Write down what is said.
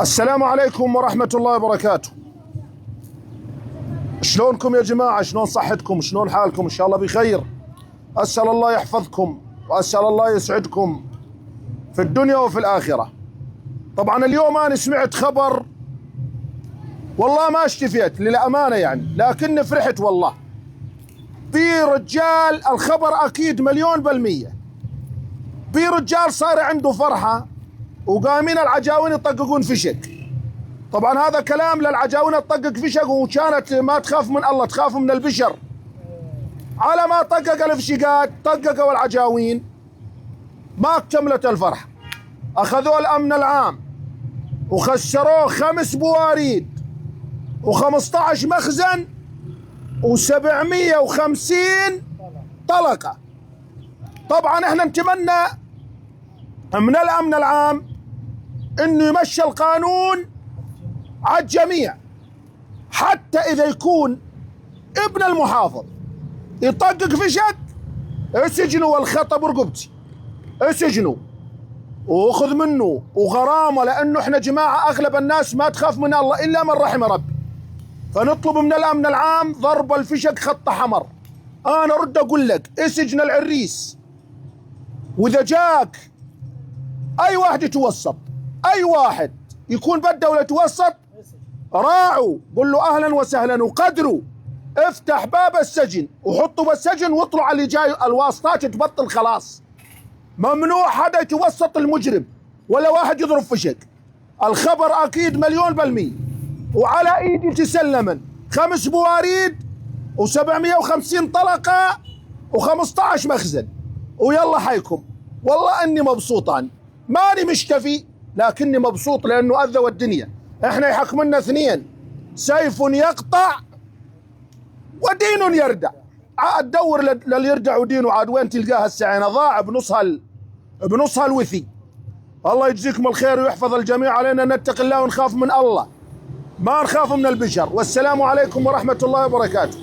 السلام عليكم ورحمة الله وبركاته. شلونكم يا جماعة؟ شلون صحتكم؟ شلون حالكم؟ إن شاء الله بخير. أسأل الله يحفظكم وأسأل الله يسعدكم في الدنيا وفي الآخرة. طبعا اليوم أنا سمعت خبر والله ما اشتفيت للأمانة يعني، لكني فرحت والله. في رجال، الخبر أكيد 1,000,000%، في رجال صار عنده فرحة وقامين العجاوين يطققون فشك. طبعا هذا كلام للعجاوين تطقق فشك، وكانت ما تخاف من الله تخاف من البشر. على ما طقق الفشقات طققوا العجاوين ما اكتملت الفرحة، اخذوا الامن العام وخسروه 5 بواريد و15 مخزن و750 طلقة. طبعا احنا نتمنى من الامن العام انه يمشي القانون على الجميع، حتى اذا يكون ابن المحافظ يطقق فشك اسجنوا والخطأ برقبتي، اسجنوا واخذ منه وغرامه، لانه احنا جماعه اغلب الناس ما تخاف من الله الا من رحم ربي. فنطلب من الامن العام ضرب الفشك خط حمر. انا ارد اقول لك اسجن العريس، واذا جاك اي واحد يتوسط، اي واحد يكون بالدوله يتوسط راعوا، قل له اهلا وسهلا وقدروا، افتح باب السجن وحطوا بالسجن واطلعوا على اللي جاي الواسطات تبطل خلاص. ممنوع حدا يتوسط المجرم ولا واحد يضرب فشك. الخبر اكيد 1,000,000%، وعلى ايدي تسلما 5 بواريد و750 طلقة و15 مخزن، ويلا حيكم. والله اني مبسوط، أنا ماني مشتفي لكني مبسوط لانه اذوا الدنيا. احنا يحكمنا 2، سيف يقطع ودين يردع. عاد تدور لليردع ودينه، عاد وين تلقاها السعينه؟ ضاع بنصها الوثي. الله يجزيكم الخير ويحفظ الجميع. علينا نتقي الله ونخاف من الله، ما نخاف من البشر. والسلام عليكم ورحمة الله وبركاته.